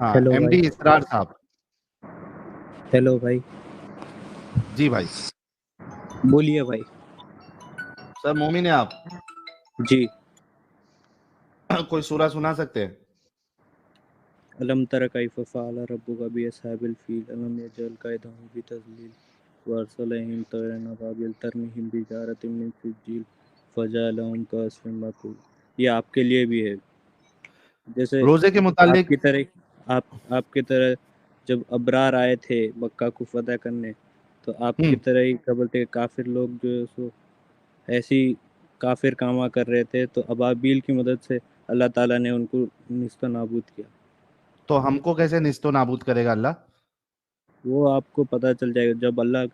हाँ, हेलो भाई। एमडी इसरार साहब। हेलो भाई। जी भाई। बोलिए भाई। सर मोमिन है आप? जी। कोई सूरा सुना सकते हैं? अलम तर कैफ फ़अल रब्बुका बिअस्हाबिल फील अलम यजअल कैदहुम फी तज़लील वअरसलहिम तयरन अबाबिल तरमिहिम बिहिजारतिम मिन सिज्जील फजअलहुम कअस्फिन माकूल। ये आपके लिए भी है। जैसे रोजे के मुतालिक। आपकी तरह आपकी तरह जब अबरार आए थे मक्का को फतह करने, तो आपकी तरह ही क्या बोलते हैं काफिर लोग जो है सो ऐसी काफिर कामा कर रहे थे, तो अबाबील की मदद से अल्लाह ताला ने उनको निस्तो नाबूद किया। तो हमको कैसे निस्तो नाबूद करेगा अल्लाह? वो आपको पता चल जाएगा जब अल्लाह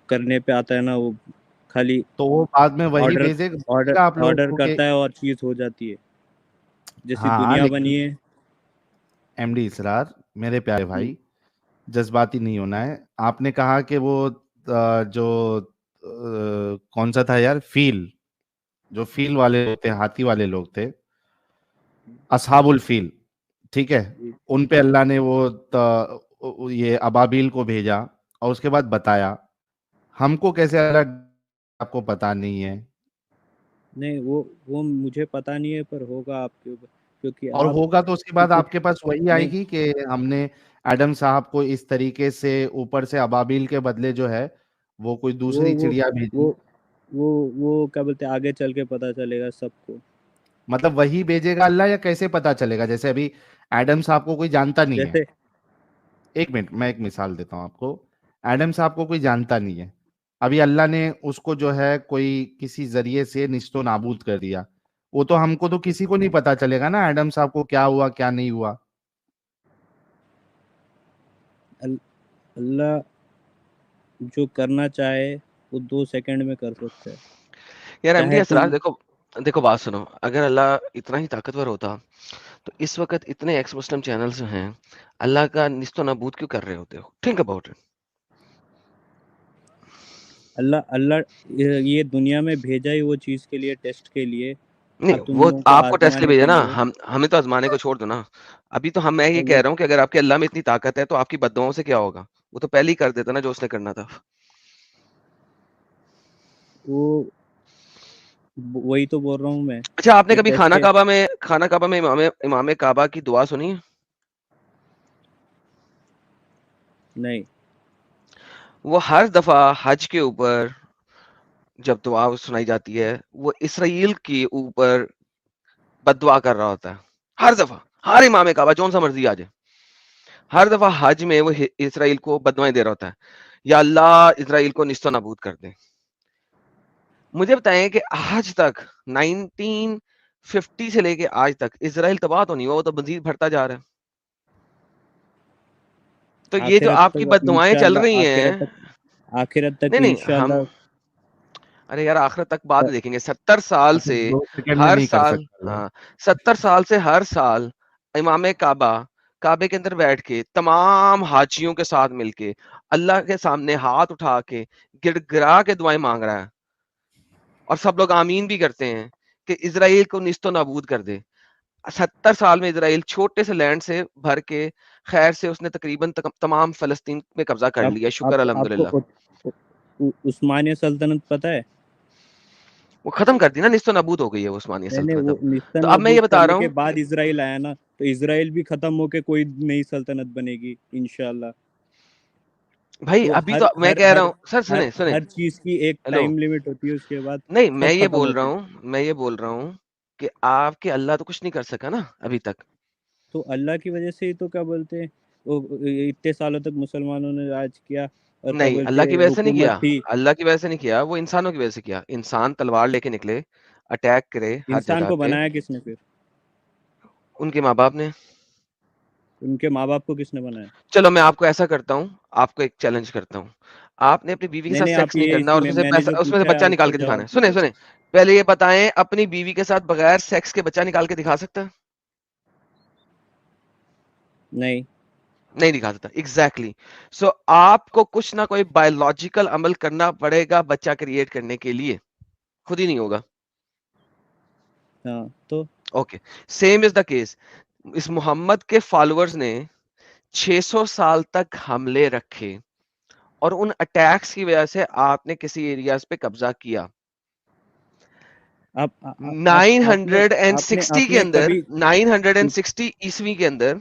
करने पे आता है ना, वो खाली तो वो बाद में वही ऑर्डर ऑर्डर भेजेगा आप लोगों ऑर्डर को कि? करता है और चीज हो जाती है। जैसी हाँ हाँ, दुनिया बनी लेकिन है। एमडी इसरार, मेरे प्यारे हम्म। भाई, जज्बाती नहीं होना है। आपने कहा कि वो जो कौन सा था यार, जो फील वाले थे, हाथी वाले लोग थे, असहाबुल फील, ठीक है। जी। उन पे अल्लाह ने ये अबाबील को भेजा और उसके बाद बताया। हमको कैसे अल्लाह, आपको पता नहीं है? नहीं, वो मुझे पता नहीं है, पर होगा आपके ऊपर, क्योंकि और आप होगा तो उसके बाद कुछ आपके पास वही नहीं। आएगी कि हमने एडम साहब को इस तरीके से ऊपर से अबाबील के बदले जो है वो कोई वो दूसरी वो चिड़िया वो भेजी। वो वो क्या बोलते हैं, आगे चल के पता चलेगा सबको। मतलब वही भेजेगा अल्लाह, या कैसे पता चलेगा? जैसे अभी एडम साहब को कोई जानता नहीं है। जैसे एक मिनट, मैं एक मिसाल देता हूँ आपको। एडम साहब को कोई जानता नहीं है, अभी अल्लाह ने उसको जो है कोई किसी जरिए से निस्तो नाबूद कर दिया। वो तो हमको तो किसी को नहीं पता चलेगा ना एडम साहब को क्या हुआ क्या नहीं हुआ। अल्लाह जो करना चाहे वो 2 सेकंड में कर सकता है। यार एमडी चाहे असरार, तुम देखो देखो बात सुनो। अगर अल्लाह इतना ही ताकतवर होता तो इस वक्त इतने एक्स मुस्लिम चैनल्स हैं, अल्लाह का निस्तो नाबूद क्यों कर रहे होते हो? Think about it. Allah Allah ये दुनिया में भेजा ही वो चीज के लिए, टेस्ट के लिए, नहीं, तुम वो लोगों को आपको टेस्ट लिए आजमाने भेजा के ना, लिए। हम हमें तो आजमाने को छोड़ दो ना। अभी तो मैं ये कह अल्लाह रहा हूँ कि अगर आपके अल्लाह में इतनी ताकत है तो आपकी बद्दुआओं से क्या होगा? वो तो पहले ही कर देता ना जो उसने करना था। वो वही तो बोल रहा हूँ मैं। अच्छा, आपने ये कभी टेस्ट है। खाना काबा में इमाम इमाम काबा की दुआ सुनी है? नहीं। वो हर दफा हज के ऊपर जब दुआ सुनाई जाती है, वो इसराइल के ऊपर बददुआ कर रहा होता है। हर दफा, हर इमाम काबा जौन सा मर्जी आ जाए, हर दफा हज में वो इसराइल को बददुआएं दे रहा होता है, या अल्लाह इसराइल को निस्तो नाबूद कर दे। मुझे बताएं कि आज तक 1950 से लेके आज तक इसराइल तबाह तो नहीं हुआ, वो तो मजीद बढ़ता जा रहा है। तो ये जो आखिरत आपकी तक बददुआएं चल इंशाल्लाह, रही हैं, आखिरत तक नहीं नहीं हम, इंशाल्लाह। अरे यार आखिरत तक बाद में देखेंगे। 70 साल मतलब से 2 सेकंड में हर नहीं कर साल, सकता अल्लाह। हाँ, 70 साल से हर साल इमाम काबा काबे के अंदर बैठ के तमाम हाजियों के साथ मिलके अल्लाह के सामने हाथ उठा के गिड़गिड़ा के दुआएं मांग रहा है, और सब लोग आमीन भी करते हैं कि इसराइल को निस्तो नाबूद कर दे। 70 साल में इसराइल छोटे से लैंड से भर के खैर से उसने तकरीबन तमाम फलस्तीन में कब्जा कर आप लिया, शुक्र आप आपको अल्हम्दुलिल्लाह। उस्मानिया सल्तनत पता है? वो खत्म कर दी ना, निस्तो नाबूद हो गई है वो उस्मानिया मैंने सल्तनत वो अब। तो अब मैं ये निस्तनाबूद बता करने रहा के हूँ, बाद इसराइल आया ना, तो इसराइल भी खत्म होके कोई नई सल्तनत बनेगी इंशाल्लाह। भाई तो अभी हर तो मैं हर कह रहा हर हूँ, सर हर सुने सुने, हर चीज की एक हेलो, टाइम लिमिट होती है, उसके बाद नहीं सब खत्म बोल रहा होते हैं। हूँ मैं ये बोल रहा हूँ कि आपके अल्लाह तो कुछ नहीं कर सका ना अभी तक। तो अल्लाह की वजह से ही तो क्या बोलते हैं, वो इतने सालों तक मुसलमानों ने राज किया, और क्या नहीं, बोलते अल्लाह की हैं वजह से नहीं हुकूमत किया, थी। अल्लाह की वजह से नहीं किया, वो इंसानों की वजह से किया। इंसान तलवार लेके निकले, अटैक करे हर इंसान जगह को पे। बनाया किसने फिर? उनके माँ बाप ने। उनके माँ बाप को किसने बनाया? चलो मैं आपको ऐसा करता हूँ, आपको एक चैलेंज करता हूँ। आपने अपनी बीवी के साथ मैंने आप सेक्स नहीं ये करना और मैंने जो उसमें से पूछा है बच्चा निकाल उसका के दिखाना जवाब है। सुने दीजिए। सुने, पहले ये बताएं, अपनी बीवी के साथ बगैर सेक्स के बच्चा निकाल के दिखा सकता है? नहीं। नहीं दिखा सकता, एग्जैक्टली। सो आपको कुछ ना कोई बायोलॉजिकल अमल करना पड़ेगा बच्चा क्रिएट करने के लिए, खुद ही नहीं होगा। हाँ तो okay, same is the case. इस मोहम्मद के फॉलोअर्स ने 600 साल तक हमले रखे और उन अटैक्स की वजह से आपने किसी एरियाज पे कब्जा किया। आप आपने 960 के आपने अंदर, कभी 960 ईस्वी के अंदर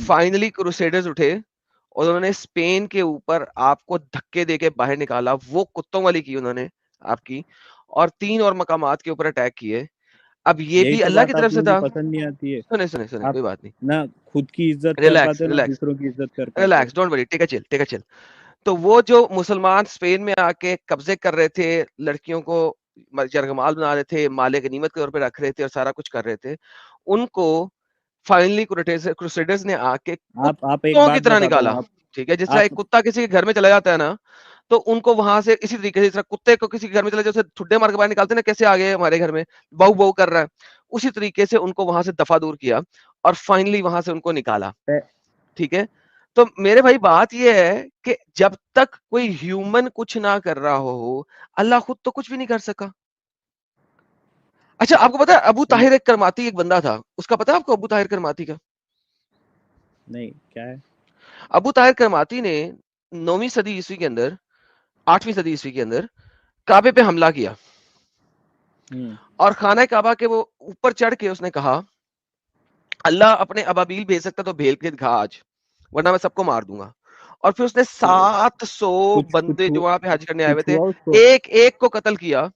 फाइनली क्रूसेडर्स उठे और उन्होंने स्पेन के ऊपर आपको धक्के देके बाहर निकाला। वो कुत्तों वाली की उन्होंने आपकी, और 3 और मकामात के ऊपर अटैक किए। अब ये यही भी तो अल्लाह की बात तरफ आपको से मुझे था। पसंद नहीं आती है। सुने सुने सुने, आप कोई बात नहीं, ना खुद की इज्जत कर रिलैक्स पाते हो, ना रिलैक्स दूसरों की इज्जत कर पाते हो। Relax, don't worry, take a chill, take a chill. तो वो जो मुसलमान स्पेन में आके कब्जे कर रहे थे, लड़कियों को जरगमाल बना रहे थे, माले गनीमत के तौर पे रख रहे थे और सारा कुछ कर रहे थे, उनको फाइनली क्रूसेडर्स ने आके आप एक कुत्तों की बात तरह बताता हूँ। निकाला। ठीक है, जिस तरह आप एक कुत्ता किसी के घर में चला जाता है ना, तो उनको वहां से इसी तरीके से, जिस तरह कुत्ते को किसी के घर में चले जैसे ठुड्डे मार के बाहर निकालते हैं ना, कैसे आ गए हमारे घर में, बहु बहु कर रहा है, उसी तरीके से उनको वहां से दफा दूर किया और फाइनली वहां से उनको निकाला। ठीक है, तो मेरे भाई बात ये है कि जब तक कोई ह्यूमन कुछ ना कर रहा हो, अल्लाह खुद तो कुछ भी नहीं कर सका। अच्छा, आपको पता है अबू ताहिर एक करमाती एक बंदा था, उसका पता है आपको अबू ताहिर करमाती का? नहीं, क्या है? अबू ताहिर करमाती ने 9वीं सदी ईस्वी के अंदर, 8वीं सदी ईस्वी के अंदर काबे पे हमला किया और खाना काबा के वो ऊपर चढ़ के उसने कहा, अल्लाह अपने अबाबील भेज सकता तो भेज के दिखा आज, वरना मैं सबको मार दूंगा। और फिर उसने 700 बंदे जो वहां पे हज करने आए हुए कुछ हुआ उसको? थे, एक एक को कत्ल किया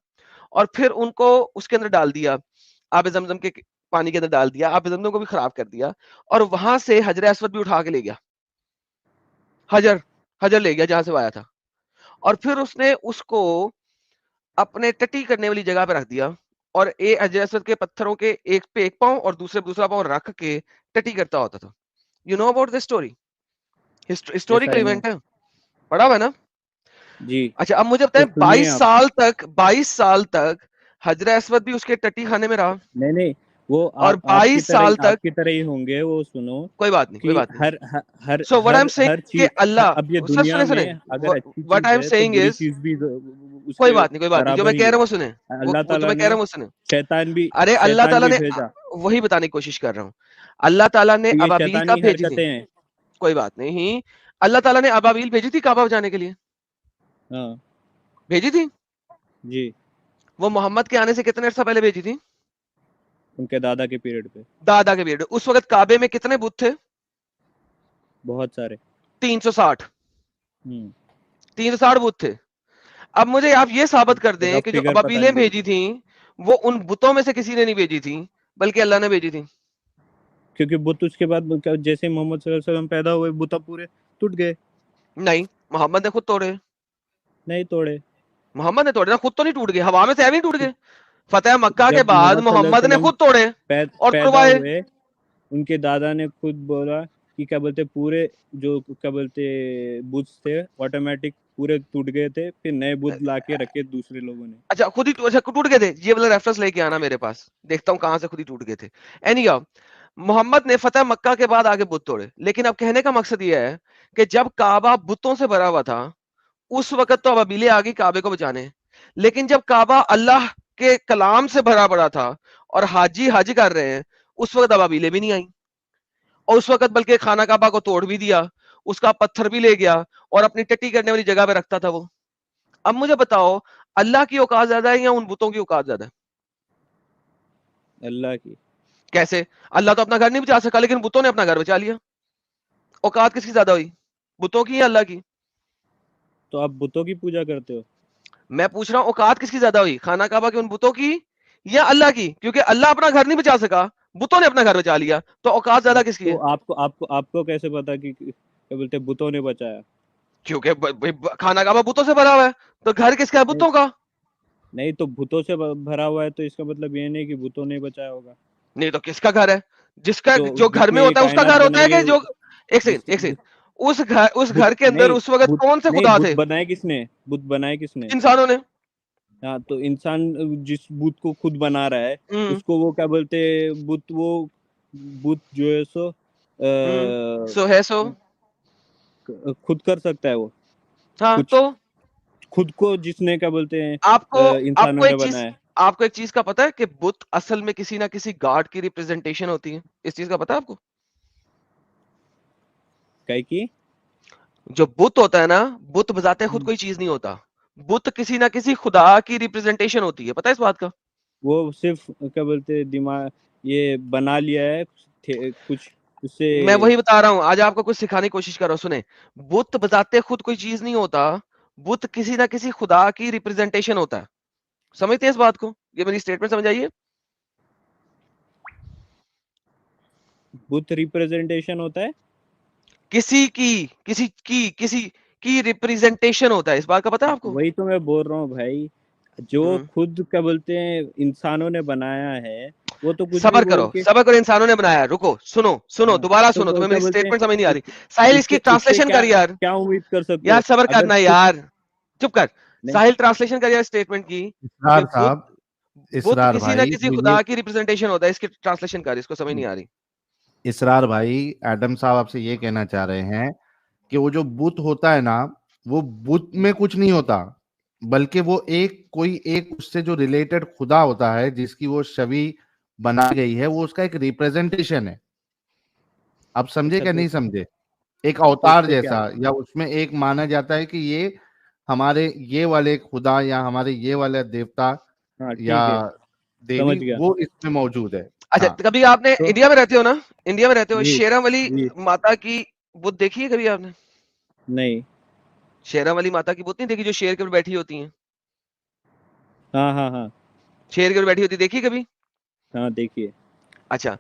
और फिर उनको उसके अंदर डाल दिया, आब जमजम के पानी के अंदर डाल दिया, आब जमजम को भी खराब कर दिया और वहां से हजर अस्वद भी उठा के ले गया। हजर हजर ले गया जहां से वो आया था, और फिर उसने उसको अपने टटी करने वाली जगह पे रख दिया और हजर अस्वद के पत्थरों के एक पे एक पांव और दूसरे पे दूसरा पांव रख के टटी करता होता था। You know about this story? Yes historical I know event है, पढ़ा हुआ है ना? जी। अच्छा, अब मुझे तो बताएं, सुनिए आप। 22 साल तक हजर अस्वद भी उसके टट्टी खाने में रहा नहीं नहीं, वो और 22 साल तक, आपकी तरह ही होंगे। वो सुनो कोई बात नहीं, कोई कि बात नहीं। हर हर हर सो व्हाट आई एम हर सेइंग हर कि चीज अब ये अल्लाह, सर दुनिया सुने सुने, में अगर अच्छी व्हाट चीज आई एम है तो सेइंग बुरी इज, चीज भी कोई उसके बात नहीं, कोई बात नहीं, जो बराबर मैं ही कह रहा है। हूँ वो सुने, अल्लाह जो ताला मैं कह ने रहा हूँ वो सुने। अरे अल्लाह शैतान ताला भी ने, भेजा। वही बताने की कोशिश कर रहा हूँ, अल्लाह ताला ने तो ये अबाबील कब शैतानी भेजी थी? हरकतें हैं। कोई बात नहीं, अल्लाह ताला ने अबाबील भेजी थी काबा बजाने के लिए, हाँ भेजी थी। जी, वो मोहम्मद के आने से कितने अर्सा पहले भेजी थी? उनके दादा के पीरियड पे दादा के पीरियड। उस वक्त काबे में कितने बुत थे? बहुत सारे। 360, हम्म 360 बुत थे। अब मुझे आप ये साबित कर दें रफ कि जो फिगर पता अबाबीलें नहीं मेरे भेजी को, थी वो उन बुतों में से किसी ने नहीं भेजी थी, बल्कि अल्लाह ने भेजी थी। क्योंकि बुत उसके बाद जैसे मोहम्मद सल्लल्लाहु अलैहि वसल्लम पैदा हुए बुत पूरे टूट गए। नहीं, मोहम्मद ने खुद तोड़े। नहीं तोड़े। मोहम्मद ने तोड़े ना, खुद तो नहीं टूट गए, हवा में से ऐਵੇਂ ही टूट गए। फतेह मक्का के जब बाद मोहम्मद सल्लल्लाहु मोहम्मद अलैहि ने वसल्लम खुद तोड़े और पैदा तुड़वाए। हुए, उनके दादा ने खुद बोला कि क्या बोलते पूरे जो क्या बोलते बुत थे ऑटोमेटिक पूरे टूट गए थे, फिर नए बुत लाके रखे दूसरे लोगों ने। अच्छा, खुद ही अच्छा टूट गए थे, ये वाला रेफरेंस लेके आना मेरे पास, देखता हूँ कहां से खुद ही टूट गए थे। एनीहाउ, मोहम्मद ने फतेह मक्का के बाद आगे बुत तोड़े, लेकिन अब कहने का मकसद ये है कि जब काबा बुतों से भरा हुआ था, उस वक्त तो अबाबीलें आ गई काबे को बचाने, लेकिन जब काबा अल्लाह के कलाम से भरा पड़ा था और हाजी हज कर रहे हैं, उस वक्त अबाबीलें भी नहीं आई, और उस वक्त बल्कि खाना काबा को तोड़ भी दिया, उसका पत्थर भी ले गया और अपनी टट्टी करने वाली जगह पे रखता था वो। अब मुझे बताओ, अल्लाह की औकात ज्यादा है या उन बुतों की औकात ज्यादा है? अल्लाह की। कैसे? अल्लाह तो अपना घर नहीं बचा सका, लेकिन बुतों ने अपना घर बचा लिया। औकात किसकी ज्यादा हुई, बुतों की या अल्लाह की? तो आप बुतों की पूजा करते हो? मैं पूछ रहा हूं, औकात किसकी ज्यादा हुई, खाना काबा के उन बुतों की या अल्लाह की? क्योंकि अल्लाह अपना घर नहीं बचा सका, बुतों ने अपना घर बचा लिया, तो औकात ज्यादा किसकी तो है? आपको आपको आपको कैसे पता कि क्या बोलते बुतों ने बचाया? क्योंकि खाना काबा बुतों से भरा हुआ है, तो घर किसका है? नहीं बुतों का। नहीं, तो भूतों से भरा हुआ है तो इसका मतलब ये नहीं कि भूतों ने बचाया होगा। नहीं तो किसका घर है? जिसका जो जो घर में जिसने ये होता है उसका कायनात घर होता है बनाई है कि जो, एक सेकंड जिसके एक सेकंड, उस बुत घर के अंदर नहीं उस वक्त बुत कौन से नहीं खुदा बुत थे? बनाए किसने? बुत बनाए किसने? इंसानों ने। हाँ, तो इंसान जिस बुत को खुद बना रहा है हम्म उसको वो क्या बोलते बुत वो बुत जो है सो सो है सो। खुद कर सकता है वो हाँ कुछ। तो खुद को जिसने क्या बोलते हैं आपको इंसानों आपको ने एक चीज, बनाया। आपको एक चीज का पता है कि बुत असल में किसी ना किसी गॉड की रिप्रेजेंटेशन होती है? इस चीज का पता है आपको? काय की जो बुत होता है ना, बुत बजाते खुद कोई चीज नहीं होता, बुत किसी ना किसी खुदा की रिप्रेजेंटेशन होती है, पता है इस बात का? वो सिर्फ क्या बोलते हैं, दिमाग ये बना लिया है कुछ उससे। मैं वही बता रहा हूँ, आज आपको कुछ सिखाने की कोशिश कर रहा हूँ, सुने। बुत बजाते खुद कोई चीज नहीं होता, बुत किसी ना किसी खुदा की रिप्रेजेंटेशन होता है। समझते हैं इस बात को? ये मेरी स्टेटमेंट समझ आइए। बुत रिप्रेजेंटेशन होता है। किसी की रिप्रेजेंटेशन होता है, इस बात का पता है आपको? वही तो मैं बोल रहा हूँ भाई, जो खुद क्या बोलते हैं इंसानों ने बनाया है, वो तो कुछ भी बोल के। सबर करो, इंसानों ने बनाया है। रुको, सुनो, हाँ, दोबारा तो सुनो, तुम्हें क्या मेरी बोलते हैं, स्टेटमेंट समझ नहीं आ रही। साहिल, इसकी उससे उससे ट्रांसलेशन क्या कर यार। क्या उम्मीद कर सकते यार हो सबर अगर करना खुद यार, चुप कर। नहीं। साहिल, ट्रांसलेशन कर यार स्टेटमेंट की, कि इसरार बुत साहब, बुत इसरार किसी ना भाई, किसी तो ये खुदा की रिप्रेजेंटेशन होता है, इसकी ट्रांसलेशन कर, इसको समझ नहीं आ रही। इसरार भाई, एडम साहब आपसे ये कहना चाह रहे हैं कि वो जो बुत होता है ना, वो बुत में कुछ नहीं होता, बल्कि वो एक उससे जो रिलेटेड खुदा होता है, जिसकी वो छवि बनाई गई है, वो उसका एक रिप्रेजेंटेशन है। आप समझे अच्छा क्या तो नहीं समझे? एक तो अवतार उससे क्या। जैसा, या उसमें एक माना जाता है कि ये हमारे ये वाले खुदा या हमारे ये वाले देवता हाँ या ठीक है, समझ देवी, गया। वो इसमें मौजूद है। अच्छा, हाँ, तो कभी आपने तो इंडिया में रहते हो ना, इंडिया में रहते हो, जी शेरम वाली जी माता की बुत देखी है कभी आपने? नहीं। शेरम वाली माता की बुत नहीं देखी, जो शेर के ऊपर बैठी होती है? हाँ हाँ हाँ शेर के ऊपर बैठी होती, देखी कभी? हाँ देखिए। अच्छा,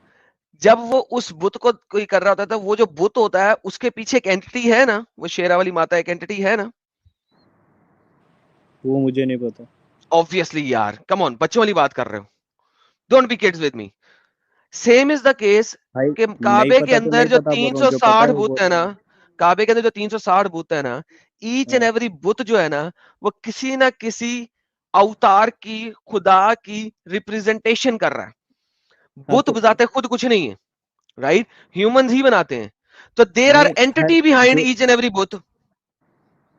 जब वो उस बुत को कोई कर रहा होता है, तो वो जो बुत होता है उसके पीछे एक एंटिटी है ना, वो शेरा वाली माता एक एंटिटी है ना? वो मुझे नहीं पता ऑब्वियसली यार, कम ऑन, बच्चों वाली बात कर रहे हो, don't be kids with me. Same is the case भाई। कि नहीं काबे के पता तो अंदर नहीं जो पता बोल रहा हूँ, जो पता 360 है वो बुत बोल है रहा ना, हूँ। काबे के अंदर जो 360 बुत है ना, ईच एंड हाँ एवरी बुत जो है ना, वो किसी ना किसी अवतार की, खुदा की रिप्रेजेंटेशन कर रहा है। हाँ बुत तो बजाते खुद कुछ नहीं है, राइट? ह्यूमंस ही बनाते हैं। तो देर आर नहीं हर एंटिटी बिहाइंड जो ईच एंड एवरी बुत।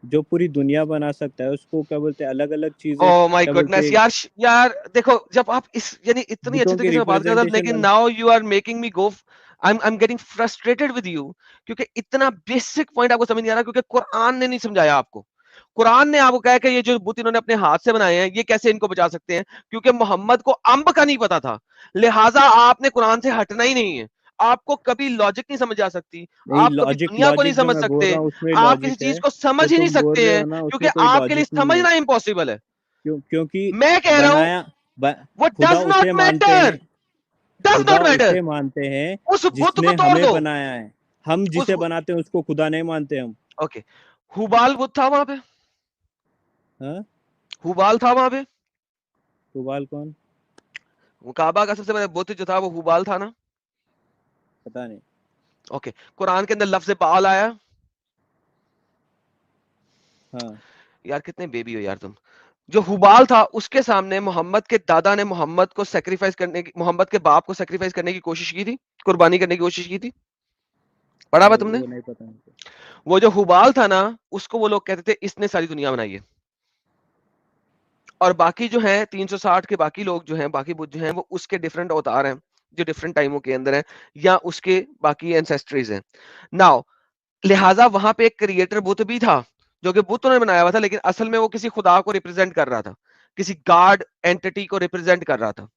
जो पूरी दुनिया बना सकता है उसको क्या बोलते हैं, अलग अलग चीजें ओह माय क्या बोलते गुडनेस हैं, यार, यार देखो, जब आप इस यानी इतनी अच्छी बुतों की तरीके से बात कर रहे हो, रिप्रेजेंटेशन लेकिन बना। Now you are making me go, I am getting frustrated with you, क्योंकि इतना बेसिक पॉइंट आपको समझ नहीं आ रहा, क्योंकि कुरान ने नहीं समझाया आपको। कुरान ने आपको कहा कि ये जो बुत इन्होंने अपने हाथ से बनाए हैं, ये कैसे इनको बचा सकते हैं, क्योंकि मोहम्मद को अंब का नहीं पता था, लिहाजा आपने कुरान से हटना ही नहीं है। आपको कभी लॉजिक नहीं समझ आ सकती, नहीं, आप कभी लॉजिक दुनिया को नहीं लॉजिक जो समझ मैं बोल सकते, रहा हूँ उसमें आप किसी लॉजिक चीज है। को जो समझ ही नहीं तुम बोल सकते रहे हैं, हो ना क्योंकि उसमें कोई आपके लिए लॉजिक नहीं है। समझना इम्पॉसिबल है। क्योंकि मैं कह रहा हूं, बनाया ब, वो खुदा डज उसे नॉट मानते मैटर, हैं। डज खुदा नॉट मैटर। उसे मानते हैं उस बुत को जिसने तोड़ हमें दो। बनाया है। हम उस जिसे बनाते हैं उसको खुदा नहीं मानते हम। ओके, हुबाल बुत था वहां पे, हाँ, हुबाल था वहां पे, सुबाल कौन। वो काबा का सबसे बड़ा बुत जो था वो हुबाल था ना? पता नहीं। ओके, कुरान के अंदर लफ्ज बाल आया। हाँ यार कितने बेबी हो यार तुम। जो हुबाल था, उसके सामने मोहम्मद के दादा ने मोहम्मद को सेक्रीफाइस करने की, मोहम्मद के बाप को सेक्रीफाइस करने की कोशिश की थी, कुर्बानी करने की कोशिश की थी, पढ़ा हुआ नहीं, तुमने? वो नहीं पता मुझे। वो जो हुबाल था ना, उसको वो लोग कहते थे इसने सारी दुनिया बनाई है। और बाकी जो है 360 के बाकी लोग जो हैं, बाकी बुत जो हैं, वो उसके डिफरेंट अवतार हैं, जो डिफरेंट टाइमों के अंदर हैं, या उसके बाकी एंसेस्ट्रीज हैं। नाउ, लिहाजा वहां पे एक क्रिएटर बुत भी था, जो कि बुत उन्होंने बनाया हुआ था, लेकिन असल में वो किसी खुदा को रिप्रेजेंट कर रहा था, किसी गॉड एंटिटी को रिप्रेजेंट कर रहा था।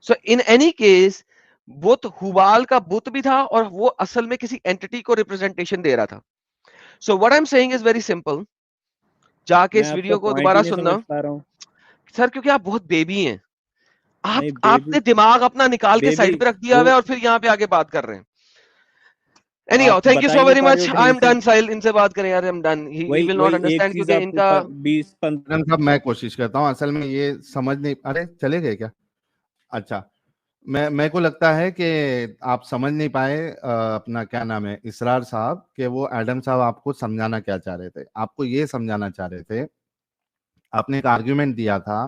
सो इन एनी केस, बुत हुबाल का बुत भी था, और वो असल में किसी एंटिटी को रिप्रेजेंटेशन दे रहा था। सो what I am saying is very simple, जाके मैं इस आपका वीडियो को पॉइंट ही दोबारा नहीं समझ सुनना। पा रहा हूँ। सर, क्योंकि आप बहुत बेबी हैं, आप नहीं बेबी। आपने दिमाग अपना निकाल के बेबी साइड पे रख दिया वो हुआ है, और फिर यहाँ पे आगे बात कर रहे हैं। एनीहाउ, आप थैंक यू बता ही सो नहीं वेरी पा रहे मच, हो आई ढंग एम से। डन। साहिल, इनसे बात करें यार, आई एम डन, ही वही विल नॉट वही एक अंडरस्टैंड, चीज क्योंकि आप इनका 20-15। मैडम साहब, मैं कोशिश करता हूँ, असल में ये समझ नहीं, अरे चले गए क्या? अच्छा, मेरे को लगता है कि आप समझ नहीं पाए, अपना क्या नाम है, इसरार साहब, कि वो एडम साहब आपको समझाना क्या चाह रहे थे। आपको ये समझाना चाह रहे थे, आपने एक आर्ग्यूमेंट दिया था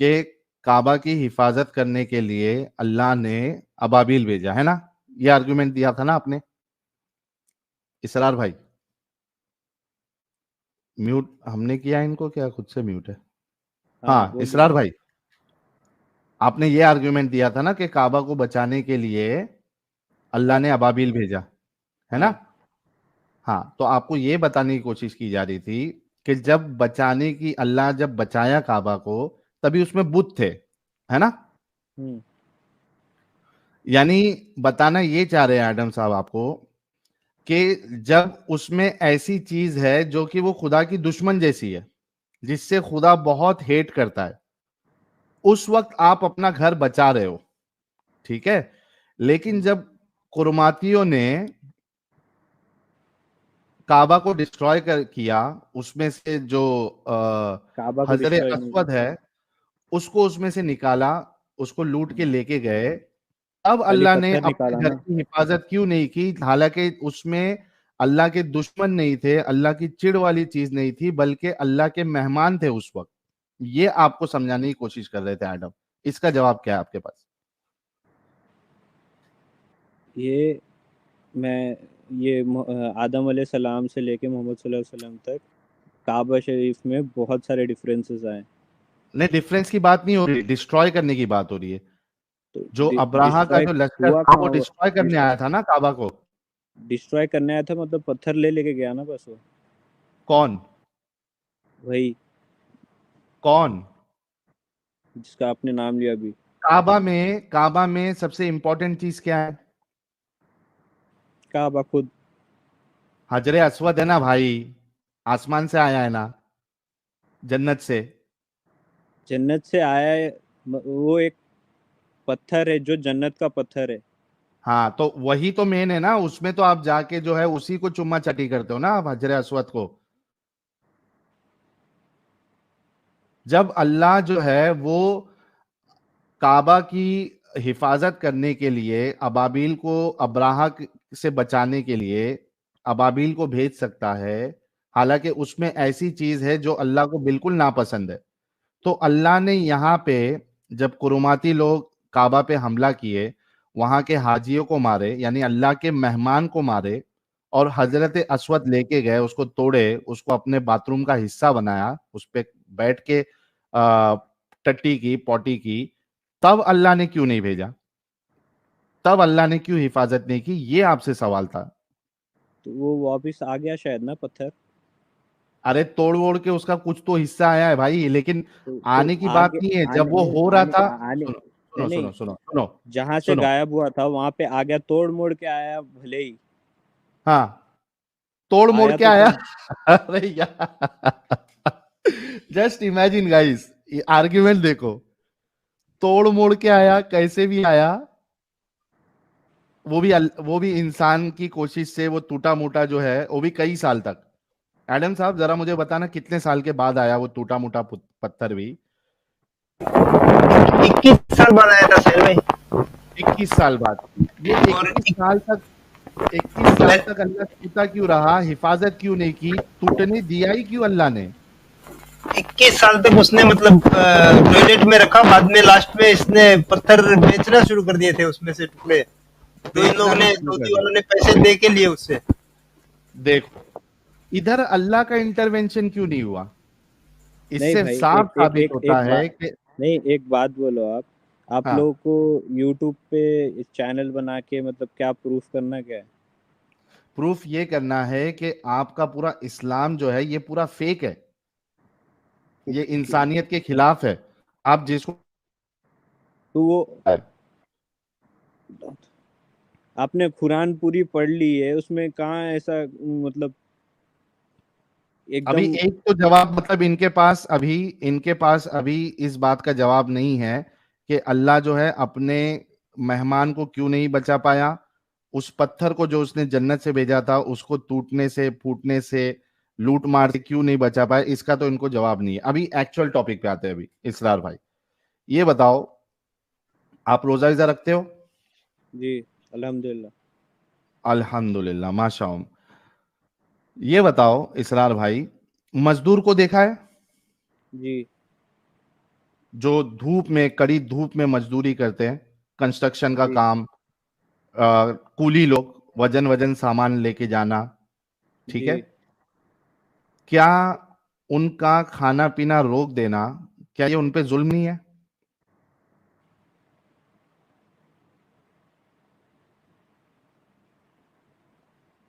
कि काबा की हिफाजत करने के लिए अल्लाह ने अबाबिल भेजा है ना, ये आर्ग्यूमेंट दिया था ना आपने, इसरार भाई। म्यूट हमने किया इनको, क्या खुद से म्यूट है? हाँ हाँ, बोलिए। इसरार भाई, आपने ये आर्ग्यूमेंट दिया था ना कि काबा को बचाने के लिए अल्लाह हाँ ने अबाबिल भेजा, है हाँ ना? हाँ, तो आपको ये बताने की कोशिश की जा रही थी कि अल्लाह जब बचाया काबा को, तभी उसमें बुत थे, है ना? हम्म। यानी बताना ये चाह रहे हैं एडम साहब आपको कि जब उसमें ऐसी चीज है जो कि वो खुदा की दुश्मन जैसी है, जिससे खुदा बहुत हेट करता है, उस वक्त आप अपना घर बचा रहे हो, ठीक है? लेकिन जब कुरमातियों ने काबा को डिस्ट्रॉय कर किया, उसमें से जो काबा को हजर डिस्ट्रॉय नहीं अस्वद है उसको उसमें से निकाला, उसको लूट के लेके गए, अब खाली अल्लाह ने पत्थर अपने निकाला घर ना। की हिफाजत क्यों नहीं की? हालांकि उसमें अल्लाह के दुश्मन नहीं थे, अल्लाह की चिढ़ वाली चीज नहीं थी, बल्कि अल्लाह के मेहमान थे उस वक्त। ये आपको समझाने की कोशिश कर रहे थे एडम। इसका जवाब क्या है आपके पास? ये मैं ये आदम सलाम से लेके मोहम्मद सल्लल्लाहु अलैहि वसल्लम तक काबा शरीफ में बहुत सारे डिफरेंसेस आए। नहीं, डिफरेंस की बात नहीं हो रही, डिस्ट्रॉय करने की बात हो रही है। तो जो अब्राहा का डिस्ट्रॉय जो लश्कर हुआ था वो कहाँ हुआ? डिस्ट्रॉय करने आया था ना काबा को। डिस्ट्रॉय करने आया था मतलब पत्थर ले लेके गया ना बस वो। कौन? वही कौन? जिसका आपने नाम लिया अभी। काबा में सबसे इंपॉर्टेंट चीज क्या है? काबा खुद। हजरे अस्वद है ना भाई, आसमान से आया है ना, जन्नत से। जन्नत से आया है। वो एक पत्थर है जो जन्नत का पत्थर है। हाँ, तो वही तो मेन है ना, उसमें तो आप जाके जो है उसी को चुम्मा चाटी करते हो ना आप, हजरे अस्वद को। जब अल्लाह जो है वो काबा की हिफाजत करने के लिए अबाबिल को से बचाने के लिए अबाबिल को भेज सकता है, हालांकि उसमें ऐसी चीज है जो अल्लाह को बिल्कुल नापसंद है, तो अल्लाह ने यहाँ पे जब कुरुमाती लोग काबा पे हमला किए, वहां के हाजियों को मारे, यानी अल्लाह के मेहमान को मारे, और हजरत अस्वद लेके गए, उसको तोड़े, उसको अपने बाथरूम का हिस्सा बनाया, उस पे बैठ के टट्टी की पॉटी की, तब अल्लाह ने क्यों नहीं भेजा? तब अल्लाह ने क्यों हिफाजत नहीं की? ये आपसे सवाल था। तो वो वापिस आ गया शायद ना पत्थर। अरे तोड़ वोड़ के उसका कुछ तो हिस्सा आया है भाई, लेकिन तो आने की बात आगे नहीं है, जब आने वो नहीं हो रहा आने था। आने सुनो नहीं सुनो नहीं। सुनो सुनो सुनो जहां से सुनो। गायब हुआ था वहां पे आ गया, तोड़ मोड़ के आया भले ही। हाँ, तोड़ मोड़ आया के तो आया। था। अरे यार, जस्ट इमेजिन गाइस, ये आर्ग्यूमेंट देखो, तोड़ मोड़ के आया, कैसे भी आया, वो भी इंसान की कोशिश से, वो टूटा मोटा जो है, वो भी कई साल तक। एडम साहब जरा मुझे बताना कितने साल के बाद आया वो टूटा मोटा पत्थर भी? 21 साल बाद आया था सर में। 21 साल बाद। ये और 21 साल तक अल्लाह टूटा क्यों रहा? हिफाजत क्यों नहीं की? टूटने दिया ही क्यों अल्लाह ने? 21 साल तक उसने मतलब टॉयलेट में रखा, बाद में लास्ट में इसने पत्थर बेचना शुरू कर दिए थे उसमें से टुकड़े। तो इन बेचना लोगों भी ने, शुरू कर सऊदी दिया। वालों ने पैसे दे के लिए उससे। देखो, इधर अल्लाह का इंटरवेंशन क्यों नहीं हुआ? नहीं इससे भाई, साफ एक एक साबित एक होता एक है बात। कि नहीं, एक बात बोलो आप हाँ, लोगों को यूट्यूब पे चैनल बना के मतलब क्या प्रूफ करना क्या है? प्रूफ ये करना है कि आपका पूरा इस्लाम जो है ये पूरा फेक है, ये इंसानियत के खिलाफ है। आप जिसको तो वो आपने कुरान पूरी पढ़ ली है, उसमें कहाँ ऐसा मतलब अभी एकदम। एक तो जवाब, मतलब इनके पास अभी इस बात का जवाब नहीं है कि अल्लाह जो है अपने मेहमान को क्यों नहीं बचा पाया, उस पत्थर को जो उसने जन्नत से भेजा था उसको टूटने से, फूटने से, लूट मार से क्यों नहीं बचा पाया, इसका तो इनको जवाब नहीं है। अभी एक्चुअल टॉपिक पे आते हैं। अभी इसरार भाई, ये बताओ, आप रोजा इज़ा रखते हो? जी, अल्हम्दुलिल्लाह। अल्हम्दुलिल्लाह, माशाअल्लाह। ये बताओ इसरार भाई, मजदूर को देखा है जी जो धूप में, कड़ी धूप में मजदूरी करते हैं, कंस्ट्रक्शन का जी काम, कूली लोग, वजन वजन सामान लेके जाना, ठीक है? जी। क्या उनका खाना पीना रोक देना, क्या ये उन पे जुल्म नहीं है?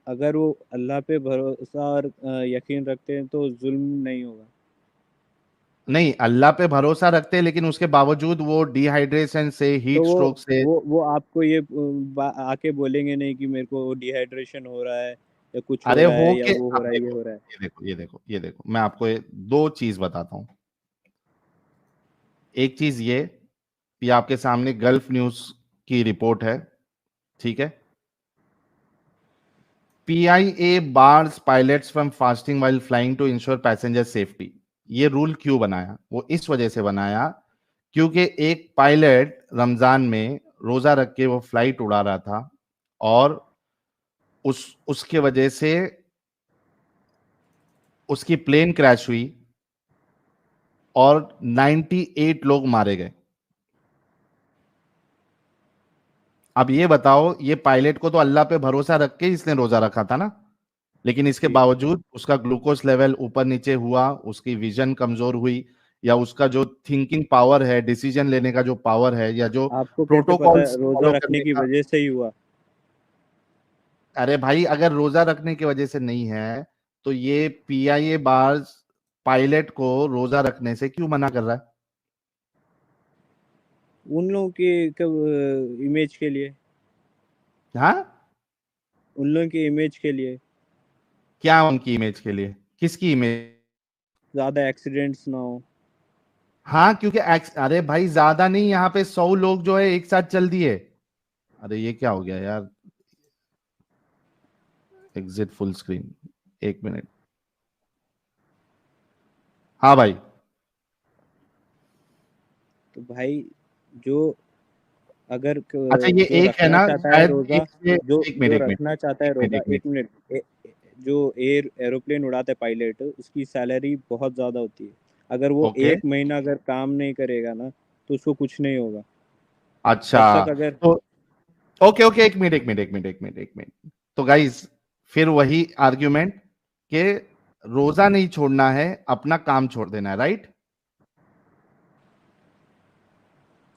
अगर वो अल्लाह पे भरोसा और यकीन रखते हैं तो जुल्म नहीं होगा। नहीं, अल्लाह पे भरोसा रखते हैं लेकिन उसके बावजूद वो डिहाइड्रेशन से, तो हीट स्ट्रोक से, वो आपको ये आके बोलेंगे नहीं कि मेरे को डिहाइड्रेशन हो रहा है या कुछ हो अरे रहा हो है या के वो हो अब रहा है ये देखो, हो रहा है। ये देखो मैं आपको दो चीज बताता हूँ। एक चीज ये आपके सामने गल्फ न्यूज की रिपोर्ट है, ठीक है। PIA bars pilots from fasting while flying to ensure passenger safety। ये रूल क्यों बनाया? वो इस वजह से बनाया क्योंकि एक पायलट रमजान में रोजा रख के वो फ्लाइट उड़ा रहा था और उसके वजह से उसकी प्लेन क्रैश हुई और 98 लोग मारे गए। अब ये बताओ, ये पायलट को तो अल्लाह पे भरोसा रख के इसने रोजा रखा था ना, लेकिन इसके जी बावजूद उसका ग्लूकोज लेवल ऊपर नीचे हुआ, उसकी विजन कमजोर हुई, या उसका जो थिंकिंग पावर है, डिसीजन लेने का जो पावर है, या जो आपको कैसे पता प्रोटोकॉल्स रोजा फॉलो रखने करने की का। वजह से ही हुआ? अरे भाई, अगर रोजा रखने की वजह से नहीं है तो ये PIA बार्स पायलट को रोजा रखने से क्यों मना कर रहा है? उन लोगों की इमेज के लिए, हाँ, उन लोगों की इमेज के लिए, क्या उनकी इमेज के लिए? किसकी इमेज? ज्यादा एक्सीडेंट्स ना हो। हाँ, क्योंकि अरे भाई, ज्यादा नहीं, यहाँ पे 100 लोग जो है एक साथ चल दिए। अरे ये क्या हो गया यार? एग्जिट फुल स्क्रीन, एक मिनट। हाँ भाई। तो भाई जो अगर अच्छा, ये जो एक है रखना ना, चाहता है शायद रोजा, एक से जो एक मिनट जो एक मिनट रखना चाहता है एक मिनट रोजा, एक मिनट एक मिनट, जो एरोप्लेन उड़ाता है पायलट, उसकी सैलरी बहुत ज्यादा होती है। अगर वो ओके। 1 महीना अगर काम नहीं करेगा ना तो उसको कुछ नहीं होगा। अच्छा, तब तक अगर तो ओके ओके, एक मिनट। तो गाइस, फिर वही आर्ग्यूमेंट कि रोजा नहीं छोड़ना है, अपना काम छोड़ देना है, राइट?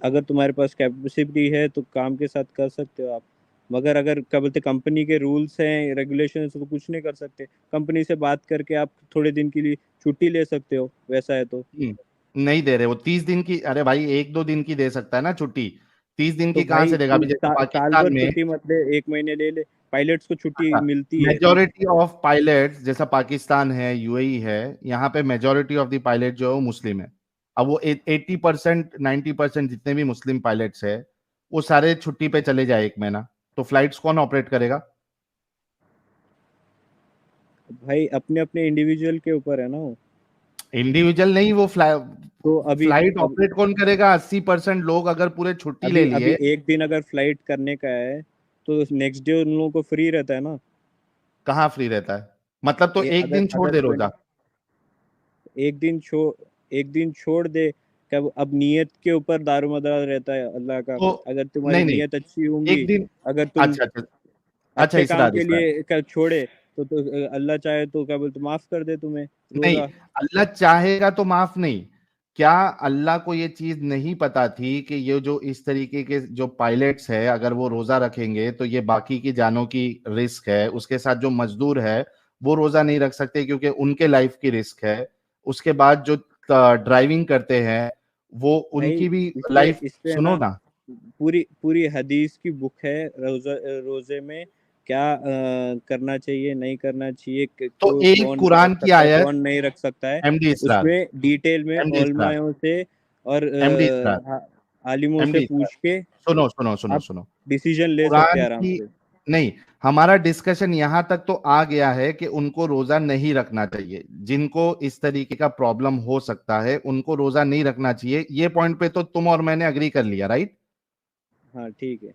अगर तुम्हारे पास कैपेसिटी है तो काम के साथ कर सकते हो आप। मगर अगर क्या बोलते, कंपनी के रूल्स हैं रेगुलेशन तो कुछ नहीं कर सकते। कंपनी से बात करके आप थोड़े दिन के लिए छुट्टी ले सकते हो, वैसा है तो। नहीं दे रहे वो 30 दिन की। अरे भाई, 1-2 दिन की दे सकता है ना छुट्टी, 30 दिन तो की कहां भाई से देगा? अभी जैसे साल पाकिस्तान भर में, छुट्टी मत ले, 1 महीने ले ले। पायलट्स को छुट्टी मिलती है। मेजोरिटी ऑफ पायलट्स, जैसा पाकिस्तान है, UAE है, यहाँ पे मेजोरिटी ऑफ द पायलट जो है वो मुस्लिम है। अब वो 80%, 90% जितने भी मुस्लिम पायलट्स है, वो सारे छुट्टी पे चले जाए 1 महीना, तो फ्लाइट्स कौन ऑपरेट करेगा? भाई अपने अपने इंडिविजुअल के ऊपर है ना वो। इंडिविजुअल नहीं, वो तो अभी फ्लाइट अब ऑपरेट कौन करेगा? 80% लोग अगर पूरे छुट्टी ले अभी अभी लिए। एक दिन अगर फ्लाइट करने का है तो नेक्स्ट डे उन लोगों को फ्री रहता है ना। कहाँ फ्री रहता है? मतलब तो एक अगर दिन छोड़ अगर दे रोजा। एक दिन छोड़ दे। कब अब नियत के ऊपर दारोमदार रहता है अल्लाह का। तो अगर तुम्हारी नहीं नहीं, नियत अच्छी होंगी, एक दिन। अगर तुम अच्छा अच्छा। अच्छा, अच्छे काम इसरार के इसरार। लिए छोड़े तो अल्लाह चाहे तो क्या बोलते माफ कर दे तुम्हें नहीं, रोजा। अल्लाह चाहेगा तो माफ नहीं। क्या अल्लाह को ये चीज नहीं पता थी कि ये जो इस तरीके के जो पायलट्स है, अगर वो रोजा रखेंगे तो ये बाकी की जानों की रिस्क है, उसके साथ जो मजदूर है वो रोजा नहीं रख सकते क्योंकि उनके लाइफ की रिस्क है। उसके बाद जो ड्राइविंग करते हैं, वो भाई उनकी भी लाइफ। इस पे है सुनो ना, ना, पूरी पूरी हदीस की बुक है। रोजे में क्या करना चाहिए नहीं करना चाहिए, तो एक कौन रख कुरान की सकता है आयत। कौन नहीं रख सकता है। MD इसरार, उसमें डिटेल में MD इसरार, उलमाओं से और MD इसरार, आलिमों से MD इसरार, पूछ के सुनो सुनो सुनो आप सुनो। डिसीजन ले सकते कुरान हैं आराम की से। नहीं, हमारा डिस्कशन यहां तक तो आ गया है कि उनको रोजा नहीं रखना चाहिए। जिनको इस तरीके का प्रॉब्लम हो सकता है उनको रोजा नहीं रखना चाहिए, ये पॉइंट पे तो तुम और मैंने अग्री कर लिया, राइट? हाँ ठीक है।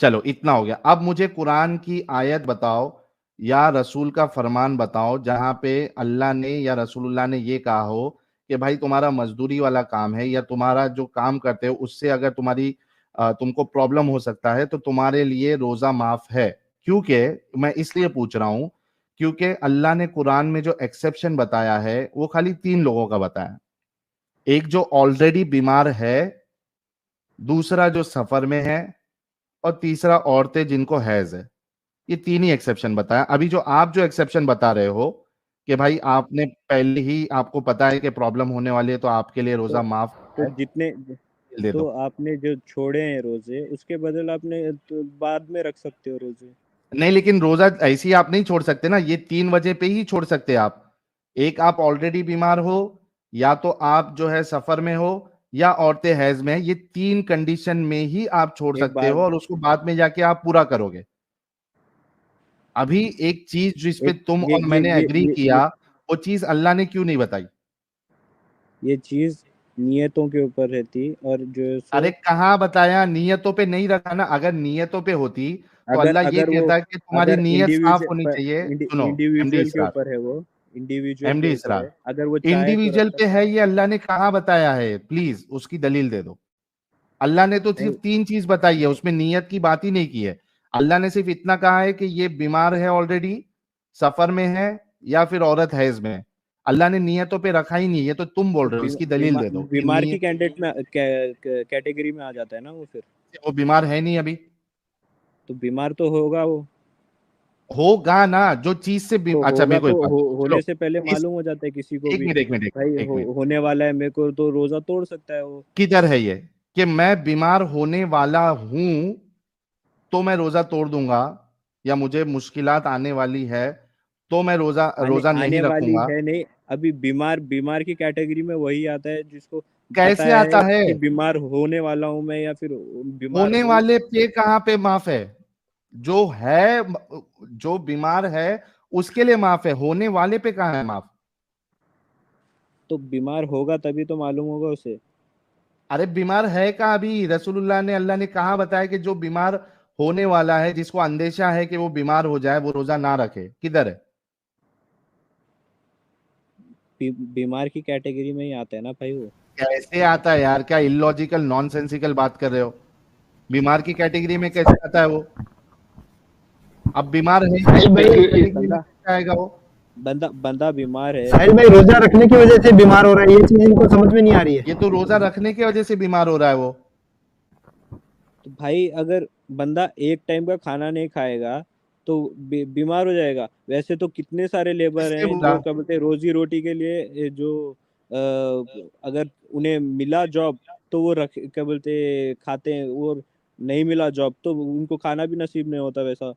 चलो, इतना हो गया। अब मुझे कुरान की आयत बताओ या रसूल का फरमान बताओ जहां पे अल्लाह ने या रसूलुल्लाह ने ये कहा हो कि भाई तुम्हारा मजदूरी वाला काम है या तुम्हारा जो काम करते हो उससे अगर तुमको प्रॉब्लम हो सकता है तो तुम्हारे लिए रोजा माफ है। क्योंकि मैं इसलिए पूछ रहा हूं क्योंकि अल्लाह ने कुरान में जो एक्सेप्शन बताया है वो खाली 3 लोगों का बताया। एक जो ऑलरेडी बीमार है, दूसरा जो सफर में है, और तीसरा औरतें जिनको हैज है। ये 3 ही एक्सेप्शन बताया। अभी जो आप जो एक्सेप्शन बता रहे हो कि भाई आपने पहले ही आपको पता है कि प्रॉब्लम होने वाली है तो आपके लिए रोजा माफ तो है, जितने दे तो दो। आपने जो छोड़े हैं रोजे, उसके बदल आपने तो बाद में रख सकते हो रोजे। नहीं, लेकिन रोजा ऐसी आप नहीं छोड़ सकते ना, ये 3 वजह पे ही छोड़ सकते आप। एक, आप ऑलरेडी बीमार हो, या तो आप जो है सफर में हो, या औरतें हैज में है। ये 3 कंडीशन में ही आप छोड़ एक सकते हो बात और उसको बाद में जाके आप पूरा करोगे। अभी एक चीज जिस पे एक तुम और मैंने एग्री किया, वो चीज अल्लाह ने क्यों नहीं बताई? ये चीज नियतों के ऊपर रहती, और जो है अरे सो कहाँ बताया? नियतों पे नहीं रखा ना। अगर नियतों पे होती तो अगर अल्लाह ये अगर वो कहता है कि तुम्हारी अगर नीयत साफ होनी चाहिए। सुनो, एमडी इंडिविजुअल के इसरार, ऊपर है, वो इंडिविजुअल के एमडी ऊपर इसरार, है, अगर वो चाहे तो रख इंडिविजुअल पे सकता है, ये अल्लाह ने कहाँ बताया है? प्लीज उसकी दलील दे दो। अल्लाह ने तो है। सिर्फ 3 चीज बताई है, उसमें नियत की बात ही नहीं की है। अल्लाह ने सिर्फ इतना कहा है कि ये बीमार है ऑलरेडी, सफर में है, या फिर औरत है इसमें। अल्लाह ने नियतों पे रखा ही नहीं है। ये तो तुम बोल तो रहे हो, इसकी दलील दे दो कि बीमार की नियत। कैंडिडेट में कैटेगरी में आ जाता है ना वो फिर। वो बीमार है नहीं अभी। तो बीमार तो होगा वो। होगा ना, जो चीज से तो अच्छा होगा मेरे को तो एक बात चलो, होने से पहले इस मालूम हो जाता है किसी को एक भी। मिनट एक मिनट एक भाई मिनट एक मिनट, होने वाला है मेरे को, तो रोजा तोड़ सकता है वो। किधर है ये कि मैं बीमार होने वाला हूं तो मैं रोजा तोड़ दूंगा, या मुझे मुश्किलात आने वाली है तो मैं रोजा आने रोजा नहीं आने वाली रखूंगा? है नहीं। अभी बीमार बीमार की कैटेगरी में वही आता है जिसको पता कैसे आता है है? कि बीमार होने वाला हूं मैं, या फिर बीमार होने हूँ। वाले पे कहाँ पे माफ है? जो है, जो बीमार है उसके लिए माफ है, होने वाले पे कहाँ है माफ? तो बीमार होगा तभी तो मालूम होगा उसे। अरे बीमार है कहाँ? अभी रसूलुल्लाह ने, अल्लाह ने कहाँ बताया कि जो बीमार होने वाला है, जिसको अंदेशा है कि वो बीमार हो जाए, वो रोजा ना रखे? किधर है? बीमार की कैटेगरी में ही आता है ना भाई वो। कैसे आता है यार? क्या इलॉजिकल नॉनसेंसिकल बात कर रहे हो? बीमार की कैटेगरी में कैसे आता है वो? अब बीमार है साहिल भाई कैटेगरी में बंदा कैसे आएगा वो? बंदा बंदा बीमार है साहिल भाई रोजा रखने की वजह से बीमार हो रहा है, ये चीज इनको समझ में नहीं आ रही है। ये तो रोजा रखने की वजह से बीमार हो रहा है वो। तो भाई अगर बंदा एक टाइम का खाना नहीं खाएगा तो बीमार हो जाएगा। वैसे तो कितने सारे लेबर किसने हैं बोला? जो क्या बोलते हैं रोजी रोटी के लिए जो अगर उन्हें मिला जॉब तो वो रख क्या बोलते खाते हैं, और नहीं मिला जॉब तो उनको खाना भी नसीब नहीं होता वैसा।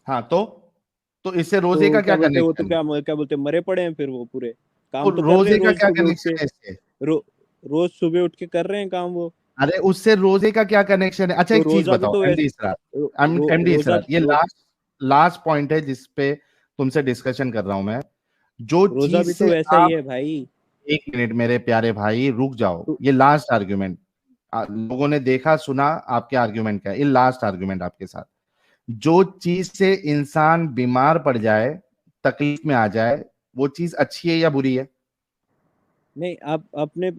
हाँ तो इससे रोजे तो का क्या क्या बोलते वो तो कनेक्शन? क्या बोलते मरे पड़े हैं फिर वो पूरे। तो काम तो कर रहे हैं रोजे का रोज क्या सुबह उठ कनेक्शन के। है इससे? रो, रोज सुबह उठ के कर रहे हैं काम वो। अरे उससे रोजे का क्या कनेक्शन है? अच्छा तो एक चीज रोजा भी बताओ तो एमडी वैसे इसरार, एमडी रोजा इसरार, ये लास्ट लास्ट पॉइंट है जिस पे तुमसे डिस्कशन कर रहा हूं मैं। जो रोजा चीज भी तो से वैसा ही आप, है भाई। एक मिनट मेरे प्यारे भाई रुक जाओ, तो ये लास्ट आर्ग्यूमेंट। लोगों ने देखा सुना आपके आर्ग्यूमेंट का, ये लास्ट आर्ग्यूमेंट आपके साथ। जो चीज से इंसान बीमार पड़ जाए, तकलीफ में आ जाए, वो चीज अच्छी है या बुरी है? नहीं, आप अपने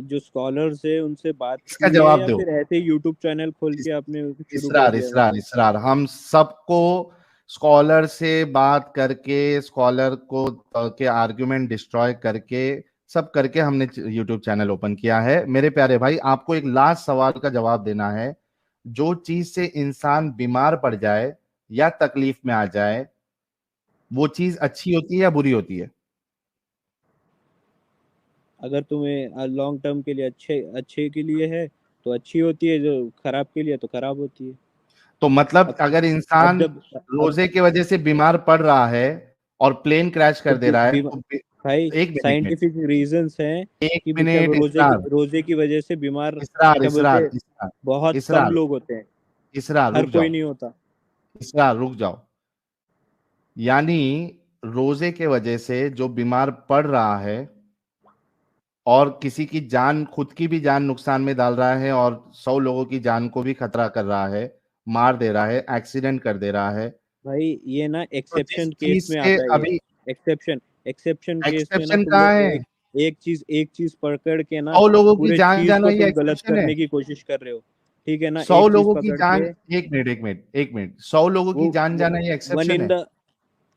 जो स्कॉलर्स है उनसे बात इसका की है, जवाब या दो। फिर ऐसे ही यूट्यूब चैनल खोल के आपने शुरू कर इसरार दिया? इसरार इसरार, हम सबको स्कॉलर से बात करके, स्कॉलर को के आर्गुमेंट डिस्ट्रॉय करके, सब करके हमने यूट्यूब चैनल ओपन किया है। मेरे प्यारे भाई, आपको एक लास्ट सवाल का जवाब देना है। जो चीज से इंसान बीमार पड़ जाए या तकलीफ में आ जाए, वो चीज अच्छी होती है या बुरी होती है? अगर तुम्हें लॉन्ग टर्म के लिए अच्छे अच्छे के लिए है तो अच्छी होती है, जो खराब के लिए तो खराब होती है। तो मतलब अब अगर अब इंसान जब अब रोजे की वजह से बीमार पड़ रहा है और प्लेन क्रैश तो कर दे रहा है तो भाई एक मिनट एक मिनट साइंटिफिक रीजंस हैं एक कि क्या मिनट इसरार रोजे की वजह से बीमार इसरार क्या बोलते इसरार हैं, इसरार बहुत कम इसरार लोग होते हैं। इसरार हर रुक कोई जाओ, नहीं होता। इसरार रुक जाओ। यानी रोजे के वजह से जो बीमार पड़ रहा है और किसी की जान, खुद की भी जान नुकसान में डाल रहा है और 100 लोगों की जान को भी खतरा कर रहा है, मार दे रहा है, एक्सीडेंट कर दे रहा है, भाई ये ना तो जिस एक्सेप्शन केस चीज में से आता है ये। अभी एक्सेप्शन एक्सेप्शन केस में ना एक्सेप्शन तुम कहाँ लोग है? एक चीज पकड़ के ना 100 लोगों की पूरे जान चीज जाना को ये तुम गलत एक्सेप्शन है? करने की कोशिश कर रहे हो। ठीक है ना, 100 एक चीज लोगों की पकड़ जान, के एक मिनट एक मिनट एक मिनट, 100 लोगों की वो जान जाना ये वन एक्सेप्शन इन है? The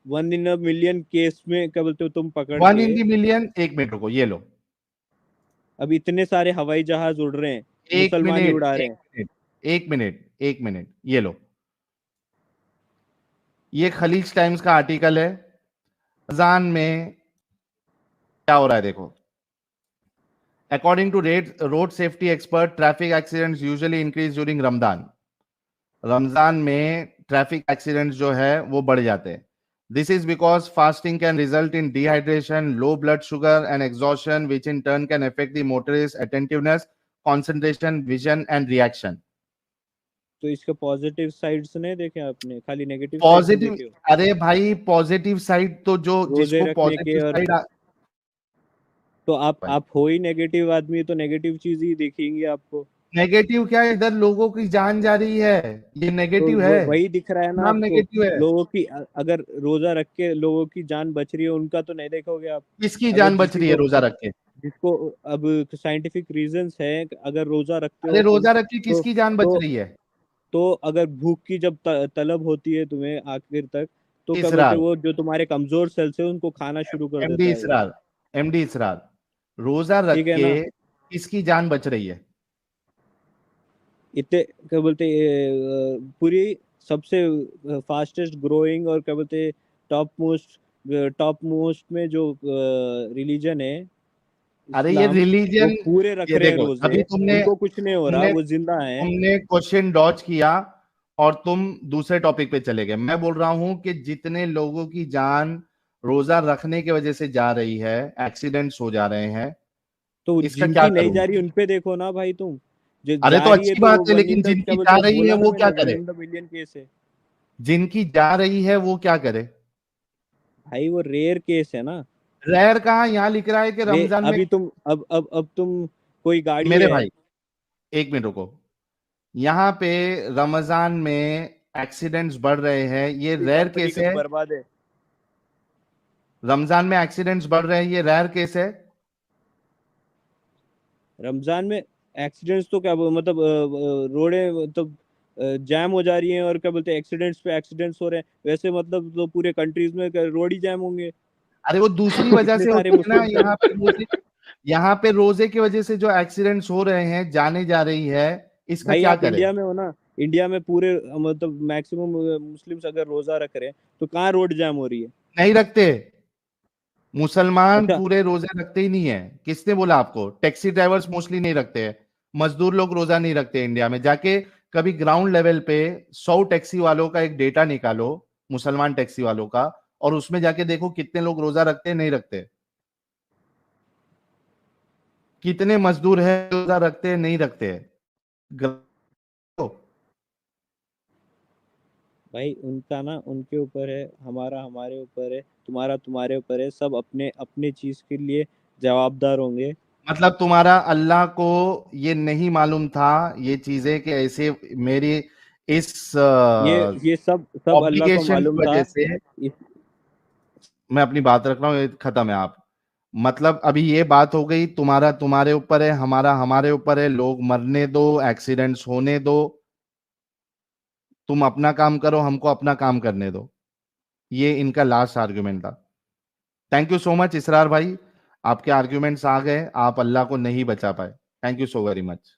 one in a million case में क्या बोलते हो तुम पकड़ 1 के। इन दी मिलियन, एक मिनट रुको, ये लो। अब इतने सारे हवाई जहाज उड़ रहे हैं, एक मुसलमान ही मिनट उड़ा रहे एक हैं। मिनट एक मिनट एक मिनट, ये लो। ये खलीज टाइम्स का आर्टिकल है। रमजान में क्या हो रहा है देखो। According to road safety expert, traffic accidents usually increase during Ramzan. Ramzan में ट्रैफिक एक्सीडेंट्स जो है वो बढ़ जाते हैं। This is because fasting can result in dehydration, low blood sugar and exhaustion, which in turn can affect the motorist attentiveness, concentration, vision and reaction. तो इसके positive sides नहीं देखे आपने, खाली नेगेटिव साइड्स पॉजिटिव, देखे हो? अरे भाई पॉजिटिव साइड तो जो रोजे जिसको रखने के पॉजिटिव और साइड तो भाई आप हो ही नेगेटिव आदमी, तो नेगेटिव चीज ही दिखेंगी आपको। नेगेटिव क्या है, इधर लोगों की जान जा रही है, ये तो नेगेटिव है, वही दिख रहा है ना नाम आपको। नेगेटिव है। लोगों की अगर रोजा रख के लोगों की जान बच रही है, उनका तो नहीं देखोगे आप। किसकी अगर जान बच किसी रही है को, रोजा रख के? जिसको अब साइंटिफिक रीजंस है, अगर रोजा रखते अरे हो तुम, रोजा रख के तो किसकी जान बच तो रही है? तो अगर भूख की जब तलब होती है तुम्हें आखिर तक, तो क्या बोलते इसरार, हैं, वो जो तुम्हारे कमजोर सेल्स है उनको खाना शुरू कर एमडी देता है वो। इसरार, एमडी इसरार, रोजा रख ठीक है के ना? किसकी जान बच रही है? इतने क्या बोलते पूरी सबसे फास्टेस्ट ग्रोइंग और क्या बोलते टॉप मोस्ट में जो रिलीजन है अरे ये इस्लाम, वो रिलीजन, पूरे रख ये रहे हैं देखो रोजे। अभी तुमने उनको कुछ नहीं हो रहा, तुमने वो जिंदा है। तुमने क्वेश्चन डॉज किया और तुम दूसरे टॉपिक पे चले गए। मैं बोल रहा हूं कि जितने लोगों की जान रोजा रखने की वजह से जा रही है, एक्सीडेंट्स हो जा रहे हैं, तो इसका क्या जिनकी नहीं करूं? जा रही उन पे देखो ना भाई तुम। जो अरे जा तो रही है अच्छी तो बात वो है, वन लेकिन इन द क्या जिनकी जा बोलते, रही है बोला ना वो क्या मैंने, वन करे? इन द मिलियन केस है। जिनकी जा रही है वो क्या करे? भाई वो रेयर केस है ना। रेयर कहाँ, यहाँ लिख रहा है कि रे रमजान में। अभी तुम अब तुम, कोई गाड़ी मेरे है। भाई एक मिनट रुको, यहाँ पे रमजान में एक्सीडेंट्स बढ़ रहे हैं, ये रेयर कंपनी केस कब है। बर्बाद है? रमजान में एक्सीडेंट्स बढ़ रहे हैं, ये रेयर केस है। रमजान में एक्सीडेंट्स तो क्या मतलब रोडें मतलब जैम हो जा रही हैं, और क्या बोलते हैं, एक्सीडेंट्स पे एक्सीडेंट्स हो रहे हैं, वैसे मतलब तो पूरे कंट्रीज में रोड ही जैम होंगे। अरे वो दूसरी वजह इतने से सारे होती है ना, मुस्लिम्स हैं। यहाँ पे रोजे की वजह से जो एक्सीडेंट्स हो रहे हैं, जाने जा रही है, इसका भाई क्या आप करे? इंडिया में हो ना, इंडिया में पूरे मतलब मैक्सिमम मुस्लिम्स अगर रोजा रख रहे हैं, तो कहाँ रोड जैम हो रही है? नहीं रखते, मुसलमान अच्छा। पूरे रोजे रखते ही नहीं है। किसने बोला आपको? टैक्सी ड्राइवर्स मोस्टली नहीं रखते हैं, मजदूर लोग रोजा नहीं रखते इंडिया में। जाके कभी ग्राउंड लेवल पे 100 टैक्सी वालों का एक डेटा निकालो, मुसलमान टैक्सी वालों का, और उसमें जाके देखो कितने लोग रोजा रखते हैं, नहीं रखते। कितने मजदूर है रोजा रखते हैं, नहीं रखते हैं। भाई उनका ना उनके ऊपर है, हमारा हमारे ऊपर है, तुम्हारा तुम्हारे ऊपर है, सब अपने अपने चीज के लिए जवाबदार होंगे। मतलब तुम्हारा अल्लाह को ये नहीं मालूम था ये चीजें कि ऐसे मेरी इस ये सब सब अल्लाह को ऑब्लिगेशन मालूम की था। वजह से, इस मैं अपनी बात रख रहा हूँ, ये खत्म है आप। मतलब अभी ये बात हो गई, तुम्हारा तुम्हारे ऊपर है, हमारा हमारे ऊपर है, लोग मरने दो, एक्सीडेंट्स होने दो, तुम अपना काम करो, हमको अपना काम करने दो। ये इनका लास्ट आर्ग्यूमेंट था। थैंक यू सो मच इसरार भाई, आपके आर्ग्यूमेंट्स आ गए, आप अल्लाह को नहीं बचा पाए। Thank you so very much.